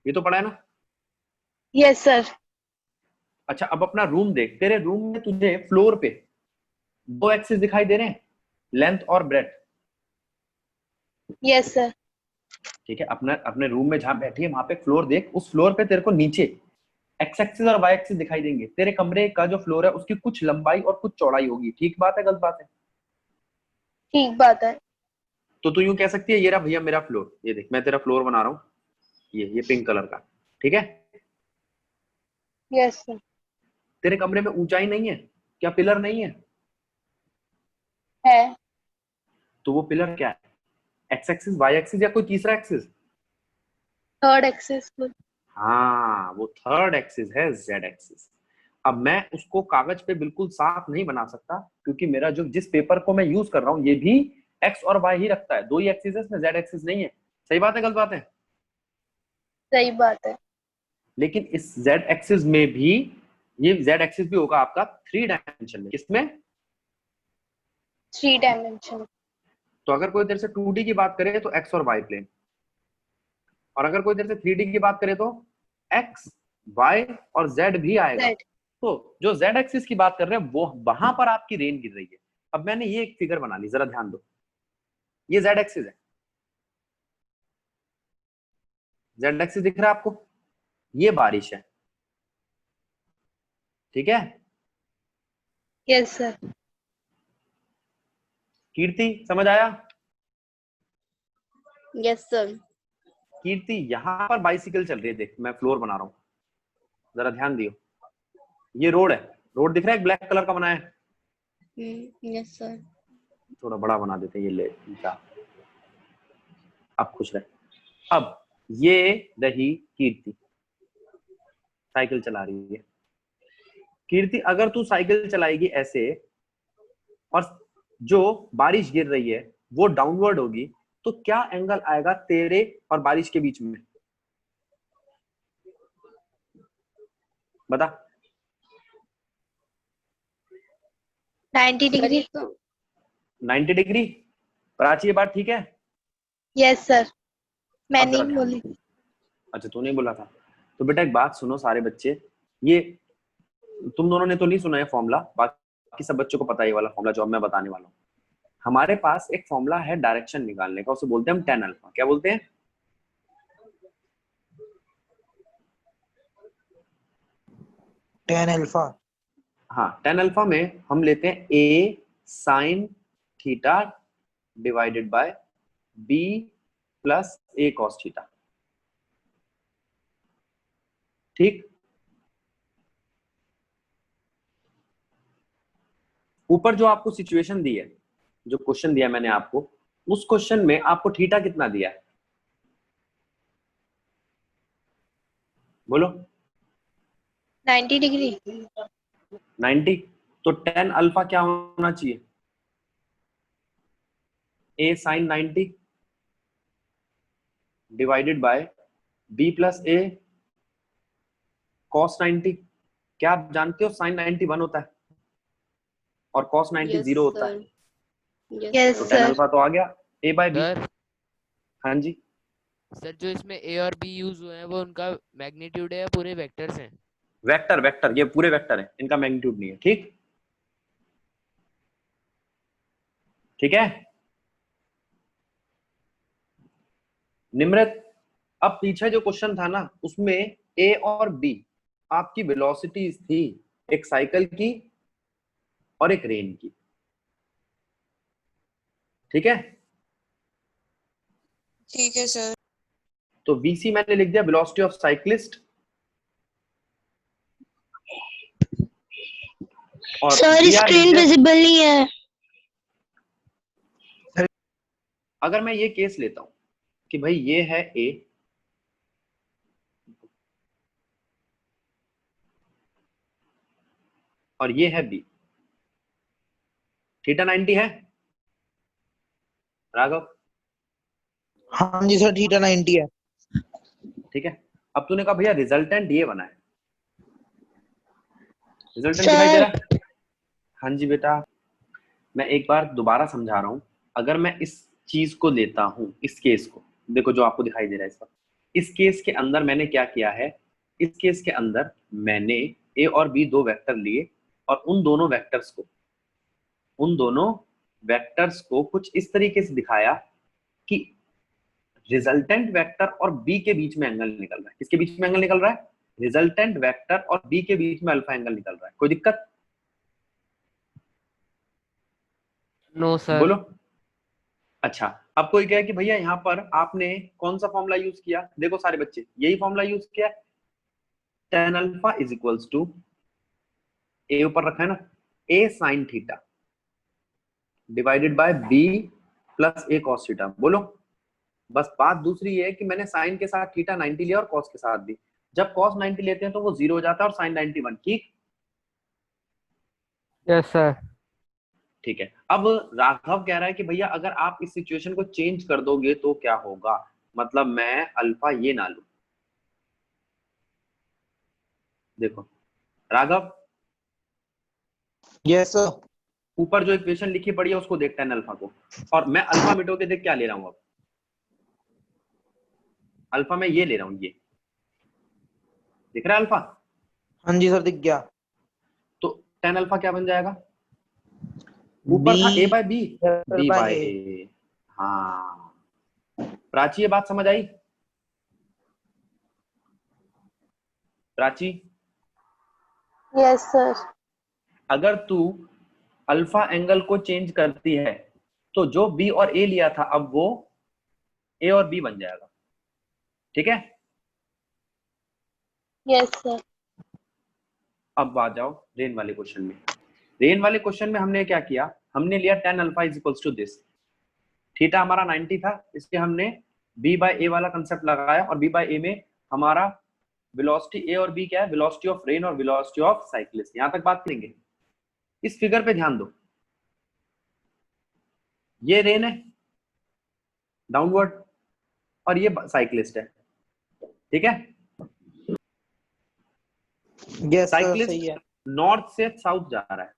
ये तो पढ़ा है ना? Yes sir. अच्छा, अब अपना रूम देख। तेरे रूम में तुझे फ्लोर पे दो एक्सिस दिखाई दे रहे हैं, लेंथ और ब्रेथ। Yes sir. ठीक है, अपना अपने रूम में जहां बैठी है वहां पे फ्लोर देख। उस फ्लोर पे तेरे को नीचे एक्स एक्सिस और वाई एक्सिस दिखाई देंगे। तेरे कमरे का जो फ्लोर है उसकी कुछ लंबाई और कुछ चौड़ाई होगी। ठीक बात है, गलत बात है? ठीक बात है। तो तू यूं कह सकती है ये रहा भैया मेरा फ्लोर, ये देख मैं तेरा फ्लोर बना रहा हूँ, ये पिंक कलर का। ठीक है, यस सर। तेरे कमरे में ऊंचाई नहीं है क्या? पिलर नहीं है? है। तो वो पिलर क्या है? एक्स एक्सिस, वाई एक्सिस, या कोई तीसरा एक्सिस? Third axis. हाँ, वो थर्ड एक्सिस है, जेड एक्सिस। अब मैं उसको कागज पे बिल्कुल साफ नहीं बना सकता क्योंकि मेरा जो जिस पेपर को मैं यूज कर रहा हूँ ये भी एक्स और वाई ही रखता है। दो ही एक्सिस है इसमें, जेड एक्सिस नहीं है। सही बात है, गलत बात है? सही बात है। लेकिन इस जेड एक्सिस में भी, ये जेड एक्सिस भी होगा आपका 3 डायमेंशन में। किसमें? 3 डायमेंशन। तो अगर कोई देर से 2D की बात करे तो एक्स और वाई प्लेन, और अगर कोई देर से 3D की बात करे तो एक्स, वाई और जेड भी आएगा। जेड। तो जो जेड एक्सिस की बात कर रहे हैं वो वहां पर आपकी रेन गिर रही है। अब मैंने ये एक फिगर बना ली, जरा ध्यान दो। ये जेड एक्सिस है, जेड एक्सिस दिख रहा है आपको? ये बारिश है, ठीक है? Yes sir. कीर्ति समझ आया? Yes sir. कीर्ति यहाँ पर बाइसिकल चल रही है, देख मैं फ्लोर बना रहा हूँ, जरा ध्यान दियो। ये रोड है, रोड दिख रहा है, ब्लैक कलर का बनाया है। Yes sir. थोड़ा बड़ा बना देते हैं, ये ले जा, अब खुश रहे। अब ये रही कीर्ति, साइकिल चला रही है। कीर्ति अगर तू साइकिल चलाएगी ऐसे और जो बारिश गिर रही है वो डाउनवर्ड होगी, तो क्या एंगल आएगा तेरे और बारिश के बीच में? बता। 90 डिग्री। 90 डिग्री। प्राची ये बात ठीक है? Yes sir. मैं अब जरा नहीं ध्यान बोली। दो। अच्छा, तू नहीं बोला था? तो बेटा एक बात सुनो सारे बच्चे, ये तुम दोनों ने तो नहीं सुना है फॉर्मूला, बाकी सब बच्चों को पता है ये वाला फॉर्मूला जो अब मैं बताने वाला हूँ। हमारे पास एक फॉर्मूला है डायरेक्शन निकालने का, उसे बोलते हैं हम tan अल्फा। क्या बोलते हैं? tan alpha. हाँ, tan अल्फा में हम लेते हैं a sin theta divided bye b plus a cos theta. ठीक, ऊपर जो आपको सिचुएशन दी है, जो क्वेश्चन दिया मैंने आपको, उस क्वेश्चन में आपको थीटा कितना दिया है? बोलो। 90 डिग्री। 90। तो tan अल्फा क्या होना चाहिए? a sin 90 divided by b plus a cos 90। क्या आप जानते हो sin 90 1 होता है और cos 90 0 होता है? यस तो tan सर। अल्फा तो आ गया a बाय b। सर हाँ जी, सर जो इसमें ए और बी यूज हुए हैं वो उनका मैग्नीट्यूड है या पूरे वेक्टर्स हैं? वेक्टर, वेक्टर, ये पूरे वेक्टर है, इनका मैग्नीट्यूड नहीं है। ठीक, ठीक है निम्रत? अब पीछे जो क्वेश्चन था ना उसमें ए और बी आपकी वेलोसिटीज थी, एक साइकिल की और एक रेन की, ठीक है। ठीक है सर। तो वीसी मैंने लिख दिया वेलोसिटी ऑफ साइक्लिस्ट, और सर VR स्क्रीन लिख दिया। विजिबल नहीं है। अगर मैं ये केस लेता हूं कि भाई ये है ए और ये है बी, थीटा 90 है राघव, हाँ जी सर, थीटा 90 है। ठीक है। अब तूने कहा भैया रिजल्टेंट ये बना है, रिजल्टेंट दिखाई दे रहा है? हाँ जी बेटा, मैं एक बार दोबारा समझा रहा हूं। अगर मैं इस चीज को लेता हूं, इस केस को देखो जो आपको दिखाई दे रहा है इस वक्त, इस केस के अंदर मैंने क्या किया है, इस केस के अंदर मैंने ए और बी दो वेक्टर लिए और उन दोनों वेक्टर्स को कुछ इस तरीके से दिखाया कि रिजल्टेंट वेक्टर और बी के बीच में एंगल निकल रहा है। किसके बीच में एंगल निकल रहा है? रिजल्टेंट वेक्टर और बी के बीच में अल्फा एंगल निकल रहा है। कोई दिक्कत? No sir. बोलो। अच्छा, अब कोई कहे कि भैया यहाँ पर आपने कौन सा फॉर्मूला यूज किया? देखो सारे बच्चे यही फॉर्मूला यूज किया, tan alpha is equals to, a ऊपर रखा है ना, a sine theta divided by b plus a cos theta. बोलो। बस बात दूसरी ये है कि मैंने साइन के साथ थीटा 90 लिया और कॉस के साथ भी। जब कॉस 90 लेते हैं तो वो 0 हो जाता है और साइन 91, ठीक? Yes sir. ठीक है। अब राघव कह रहा है कि भैया अगर आप इस सिचुएशन को चेंज कर दोगे तो क्या होगा, मतलब मैं अल्फा ये ना लूं। देखो राघव, यस सर। ऊपर जो इक्वेशन लिखी पड़ी है उसको देखते हैं अल्फा को, और मैं अल्फा मिटो के देख क्या ले रहा हूं। अब अल्फा मैं ये ले रहा हूं, ये दिख रहा है अल्फा? हाँ जी सर, दिख गया। तो tan अल्फा क्या बन जाएगा? ऊपर था a by B, b by a। हाँ प्राची, ये बात समझ आई? Prachi, yes sir. अगर तू अल्फा एंगल को चेंज करती है तो जो b और a लिया था अब वो a और b बन जाएगा, ठीक है? Yes sir. अब आ जाओ रेन वाले क्वेश्चन में। रेन वाले क्वेश्चन में हमने क्या किया, हमने लिया tan alpha is equals to this, theta हमारा 90 था, इसलिए हमने b बाय a वाला कंसेप्ट लगाया और b बाय a में हमारा वेलोसिटी a और b क्या है? वेलोसिटी ऑफ रेन और वेलोसिटी ऑफ साइक्लिस्ट। यहां तक बात करेंगे। इस फिगर पे ध्यान दो, ये रेन है डाउनवर्ड और ये साइक्लिस्ट है, ठीक है? यस सर, सही साइक्लिस्ट है। नॉर्थ से साउथ जा रहा है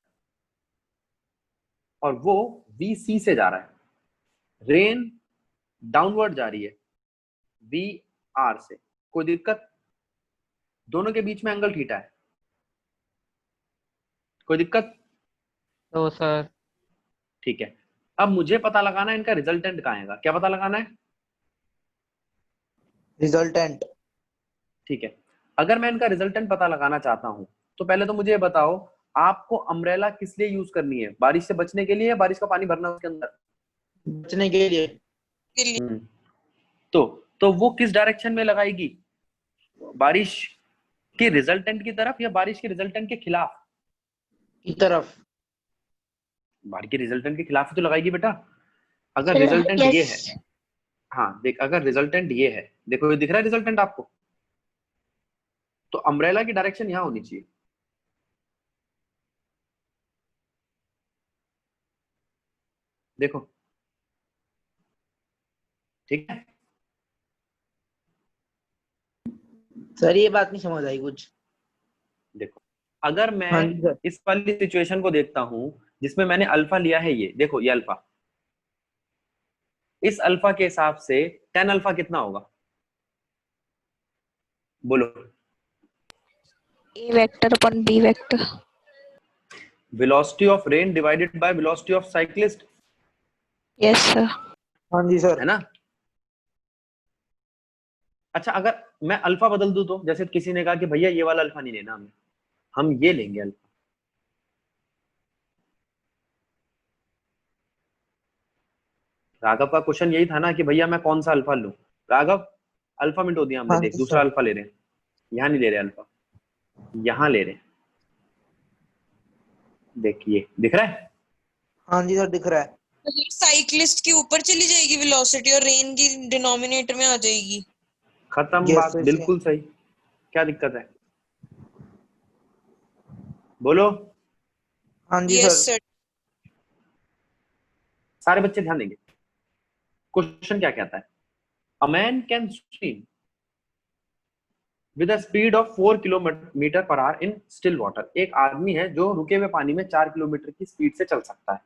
और वो VC से जा रहा है। रेन डाउनवर्ड जा रही है VR से। कोई दिक्कत? दोनों के बीच में एंगल थीटा है। कोई दिक्कत? No sir. ठीक है। अब मुझे पता लगाना है इनका रिजल्टेंट कहाँ आएगा। क्या पता लगाना है? रिजल्टेंट। ठीक है। अगर मैं इनका रिजल्टेंट पता लगाना चाहता हूं तो पहले तो मुझे बताओ आपको अम्ब्रेला किस लिए यूज करनी है? बारिश से बचने के लिए या बारिश का पानी भरना उसके अंदर? बचने के लिए। के लिए। तो वो किस डायरेक्शन में लगाएगी? बारिश के रिजल्टेंट की तरफ या बारिश के रिजल्टेंट के खिलाफ? की तरफ। बारिश के रिजल्टेंट के खिलाफ ही तो लगाएगी बेटा। अगर रिजल्टेंट ये है, हाँ देख, अगर रिजल्टेंट ये है, देखो ये दिख रहा है रिजल्टेंट आपको, तो अम्ब्रेला की डायरेक्शन यहां होनी चाहिए। देखो, ठीक है? सर ये बात नहीं समझ आई कुछ। देखो, अगर हाँ मैं जी सर। इस वाली सिचुएशन को देखता हूं जिसमें मैंने अल्फा लिया है, ये देखो ये अल्फा, इस अल्फा के हिसाब से tan अल्फा कितना होगा? बोलो। A vector upon B vector. Velocity of rain divided by velocity of cyclist, yes sir. हाँ जी सर। है ना? अच्छा अगर मैं अल्फा बदल दूं तो, जैसे किसी ने कहा कि भैया ये वाला अल्फा नहीं लेना हमें, हम ये लेंगे अल्फा, राघव का क्वेश्चन यही था ना कि भैया मैं कौन सा अल्फा लूं। राघव अल्फा मिटो दिया हमने, हाँ देख जी दूसरा सर। अल्फा ले रहे हैं, यहाँ नहीं ले रहे अल्फा, यहाँ ले रहे हैं, देखिए दिख रहा है। हाँ जी सर दिख रहा है। साइक्लिस्ट की ऊपर चली जाएगी वेलोसिटी और रेन की डिनोमिनेटर में आ जाएगी। खत्म Yes, बात, sir, बिल्कुल सही। क्या दिक्कत है बोलो। हाँ जी यस सर। सर। सारे बच्चे ध्यान देंगे, क्वेश्चन क्या कहता है, a man can swim with a speed of 4 kilometre per our in still water. एक आदमी है जो रुके हुए पानी में 4 किलोमीटर की स्पीड से चल सकता है।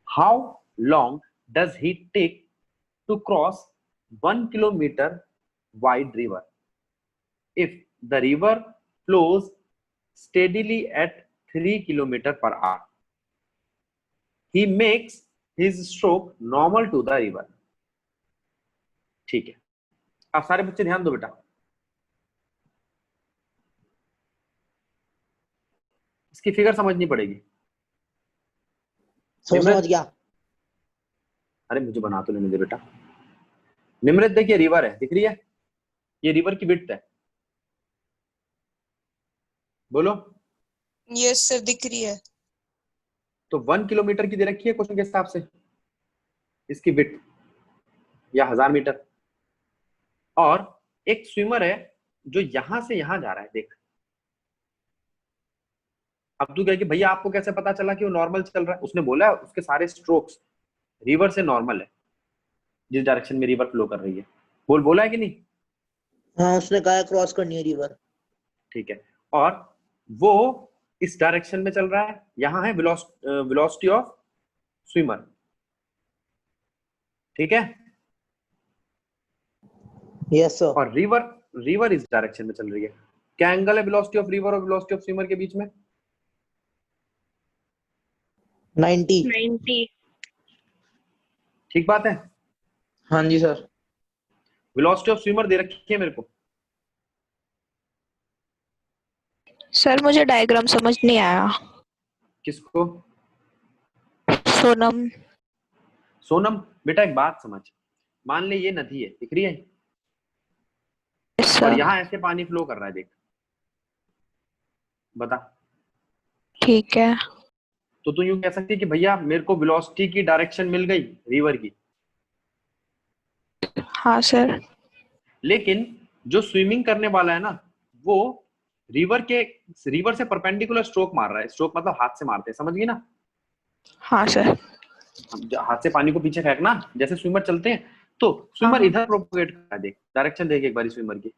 How long does he take to cross 1 kilometre wide river if the river flows steadily at 3 kilometer per hour? He makes his stroke normal to the river. ठीक है, अब सारे बच्चे ध्यान दो बेटा, इसकी फिगर समझनी पड़ेगी। सर समझ गया। अरे मुझे बना तो लेने दे बेटा। निम्रत देखिए रिवर है, दिख रही है, ये रिवर की विड्थ है, बोलो। यस सर दिख रही है। तो 1 किलोमीटर की दे रखी है क्वेश्चन के हिसाब से, इसकी विड्थ या 1000 मीटर। और एक स्विमर है जो यहां से यहां जा रहा है, देख। अब तू कहे कि भैया आपको कैसे पता चला कि वो नॉर्मल चल रहा है? उसने बोला उसके सारे स्ट्रोक्स रिवर से नॉर्मल है, जिस डायरेक्शन में रिवर फ्लो कर रही है। बोला है कि नहीं? हाँ उसने कहा क्रॉस करनी है रिवर। ठीक है, और वो इस डायरेक्शन में चल रहा है, यहां है वेलोसिटी ऑफ स्विमर, ठीक है। Yes sir. और रिवर इस डायरेक्शन में चल रही है। क्या एंगल है वेलोसिटी ऑफ रिवर और वेलोसिटी ऑफ स्विमर के बीच में? 90। ठीक बात है। हाँ जी सर। वेलोसिटी ऑफ स्विमर दे रखी है मेरे को। सर मुझे डायग्राम समझ नहीं आया। किसको? सोनम। सोनम बेटा एक बात समझ, मान ले ये नदी है, दिख रही है, यस और सर। यहाँ ऐसे पानी फ्लो कर रहा है, देख, बता। ठीक है। तो तू यूं कह सकती है कि भैया मेरे को वेलोसिटी की डायरेक्शन मिल गई रिवर की, हाँ सर। लेकिन जो स्विमिंग करने वाला है ना, वो रिवर से परपेंडिकुलर स्ट्रोक मार रहा है। स्ट्रोक मतलब हाथ से मारते हैं, समझ गई ना? हाँ सर। हाथ से पानी को पीछे फेंकना, जैसे स्विमर चलते हैं, तो स्विमर हाँ। इधर प्रोपोगेट कर रहा है, देख डायरेक्शन देख एक बार स्विमर की,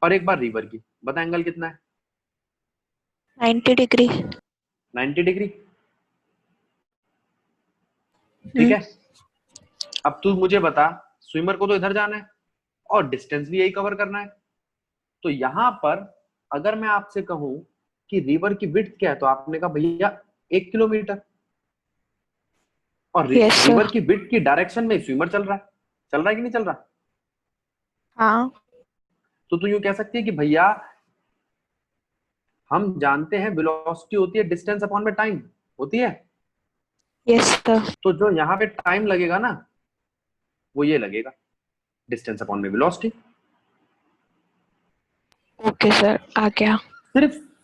और एक बार रिवर की। बता एंगल कितना है? 90 डिग्री। 90 डिग्री, ठीक है। अब तू मुझे बता, स्विमर को तो इधर जाना है और डिस्टेंस भी यही कवर करना है, तो यहां पर अगर मैं आपसे कहूं कि रिवर की विड्थ क्या है, तो आपने कहा भैया 1 किलोमीटर, और Yes, sir. रिवर की विड्थ की डायरेक्शन में स्विमर चल रहा है कि नहीं चल रहा? हाँ। तो तू यूं कह सकती है कि भैया हम जानते हैं वेलोसिटी होती है डिस्टेंस अपॉन में टाइम होती है, यस सर। तो जो यहाँ पे टाइम लगेगा ना, वो ये लगेगा, डिस्टेंस अपॉन में वेलोसिटी। ओके सर, आ गया।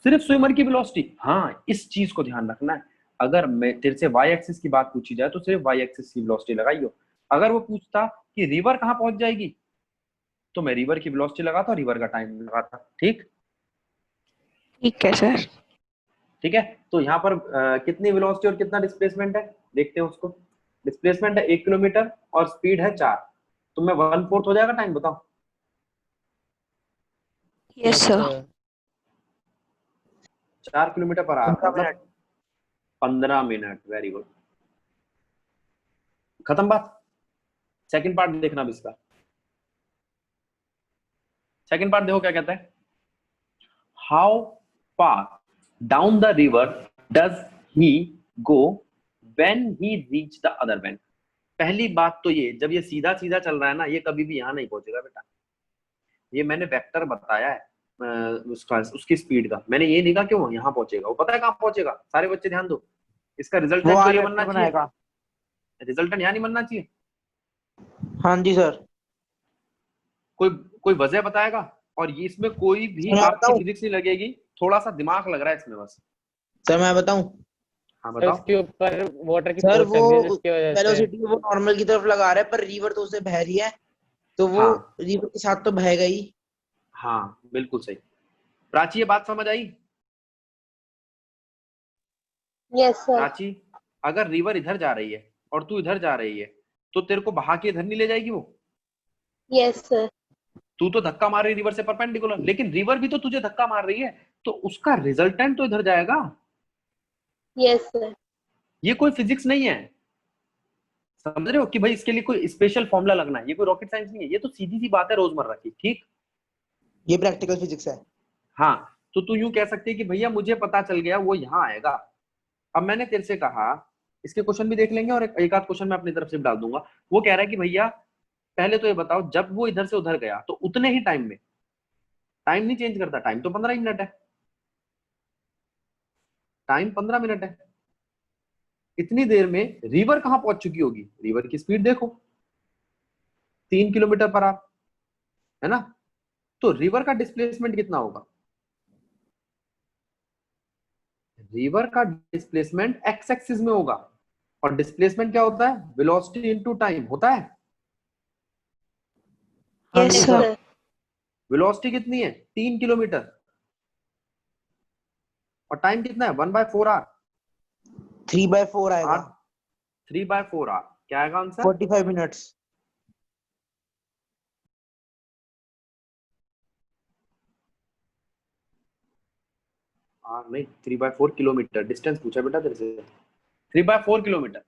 सिर्फ स्विमर की वेलोसिटी। हाँ, इस चीज को ध्यान रखना है। अगर मैं तेरे से वाई एक्सिस की बात पूछी जाए तो सिर्फ वाई एक्सिस की वेलोसिटी लगाइयो। अगर वो पूछता कि रिवर कहाँ पहुंच जाएगी, तो मैं रिवर की वेलोसिटी लगाता और रिवर का टाइम लगाता। ठीक है सर। ठीक है। तो यहाँ पर कितनी वेलोसिटी और कितना डिस्प्लेसमेंट है देखते हैं उसको। डिस्प्लेसमेंट है 1 किलोमीटर और स्पीड है 4, तो मैं 1/4 हो जाएगा टाइम, बताओ। Yes sir. 4 kilometre per our मतलब 15 मिनट। वेरी गुड, खत्म बात। सेकंड पार्ट देखना अब इसका। सेकंड पार्ट देखो क्या कहता है, how far down the river does he go when he reach the other bank. पहली बात तो ये, जब ये सीधा सीधा चल रहा है ना, ये कभी भी यहाँ नहीं पहुंचेगा बेटा। ये मैंने वेक्टर बताया है उसकी स्पीड का, मैंने ये नहीं कहा कि वो यहाँ पहुंचेगा। वो पता है कहाँ पहुंचेगा? सारे बच्चे ध्यान दो, इसका रिजल्टेंट तो ये बनना चाहिए, रिजल्टेंट यहाँ नहीं बनना चाहिए। हाँ जी सर। कोई वजह बताएगा? और ये इसमें कोई भी मैं आपकी बताऊं? फिजिक्स नहीं लगेगी, थोड़ा सा दिमाग लग रहा है इसमें बस। सर मैं बताऊं? हाँ सर बताओ। इसके ऊपर वाटर की सर फोर्स लग रही है वो जिसकी वजह से वेलोसिटी वो नॉर्मल की तरफ लगा रहा है, पर रिवर तो उसे बह रही है, तो वो हाँ रिवर के साथ तो बहेगा ही। हाँ बिल्कुल सही। प्राची ये बात समझ आई? Yes sir. प्राची, अगर रिवर इधर जा रही है और तू इधर जा रही है, तो तेरे को बहा के इधर नहीं ले जाएगी वो? Yes sir. तू तो धक्का मार रही रिवर से परपेंडिकुलर, लेकिन रिवर भी तो तुझे धक्का मार रही है, तो उसका रिजल्टेंट तो इधर जाएगा। Yes sir. ये कोई फिजिक्स नहीं है, समझ रहे हो कि भाई इसके लिए कोई स्पेशल फॉर्मूला लगना है, ये कोई रॉकेट साइंस नहीं है, ये तो सीधी सी बात है रोजमर्रा की। ठीक, ये प्रैक्टिकल फिजिक्स है। हाँ, तो तू यूं कह सकती है कि भैया मुझे पता चल गया वो यहाँ आएगा। अब मैंने तेरे से कहा, इसके क्वेश्चन भी देख लेंगे और एक आध क्वेश्चन मैं अपनी तरफ से डाल दूंगा। वो कह रहा है कि भैया पहले तो ये बताओ, जब वो इधर से उधर गया तो उतने ही टाइम में, टाइम नहीं चेंज करता, टाइम तो 15 मिनट है, टाइम 15 मिनट है। इतनी देर में रिवर कहां पहुंच चुकी होगी? रिवर की स्पीड देखो, 3 किलोमीटर पर आवर, है ना? तो रिवर का डिस्प्लेसमेंट कितना होगा? रिवर का डिस्प्लेसमेंट एक्स एक्सिस में होगा, और डिस्प्लेसमेंट क्या होता है? वेलोसिटी इनटू टाइम होता है। हाँ यस जी सर। सर। वेलोसिटी कितनी है? 3 किलोमीटर, और टाइम कितना है? 1/4 आवर। 3/4 आएगा। 3/4 आवर क्या आएगा आंसर? 45 मिनट्स। नहीं, 3/4 किलोमीटर डिस्टेंस पूछा बेटा तेरे से, 3/4 किलोमीटर।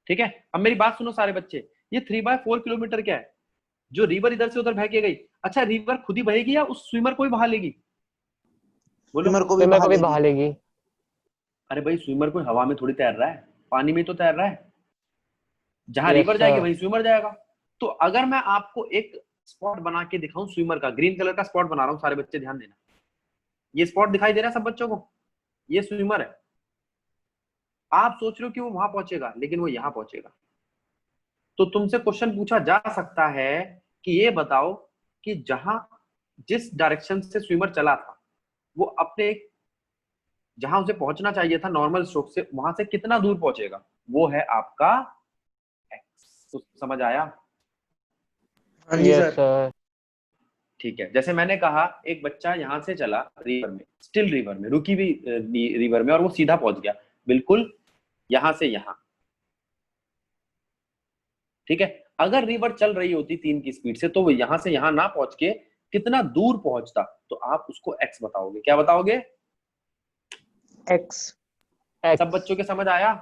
ठीक है, अब मेरी बात सुनो सारे बच्चे, ये 3/4 किलोमीटर क्या है? जो रिवर इधर से उधर बह के गई, अच्छा रिवर खुद ही बहेगी या उस स्विमर को भी बहा लेगी? बोलो। स्विमर को भी स्विमर को भी बहा बहा लेगी। अरे भाई स्विमर कोई हवा में थोड़ी तैर रहा है, पानी में तो तैर रहा है। जहां Yes, रिवर जाएगी sir. वहीं स्विमर जाएगा। तो अगर मैं आपको एक स्पॉट बना के दिखाऊं स्विमर का, ग्रीन कलर का स्पॉट बना रहा हूं, सारे बच्चे ध्यान देना, ये स्पॉट दिखाई दे रहा है सब बच्चों को? ये स्विमर है। आप सोच रहे हो कि वो वहां पहुंचेगा, लेकिन वो यहां पहुंचेगा। तो तुमसे क्वेश्चन पूछा जा सकता है कि ये बताओ कि जिस डायरेक्शन से स्विमर चला था, वो अपने जहां उसे पहुंचना चाहिए था नॉर्मल स्ट्रोक से, वहां से कितना दूर पहुंचेगा? वो है आपका एक्स। तो समझ आया? हाँ जी Yes, सर। sir. ठीक है, जैसे मैंने कहा एक बच्चा यहां से चला रिवर में, स्टिल रिवर में, रुकी भी रिवर में, और वो सीधा पहुंच गया बिल्कुल यहां से यहां। ठीक है, अगर रिवर चल रही होती 3 की स्पीड से, तो वो यहां से यहां ना पहुंच के कितना दूर पहुंचता? तो आप उसको एक्स बताओगे। क्या बताओगे? एक्स। सब बच्चों के समझ आया?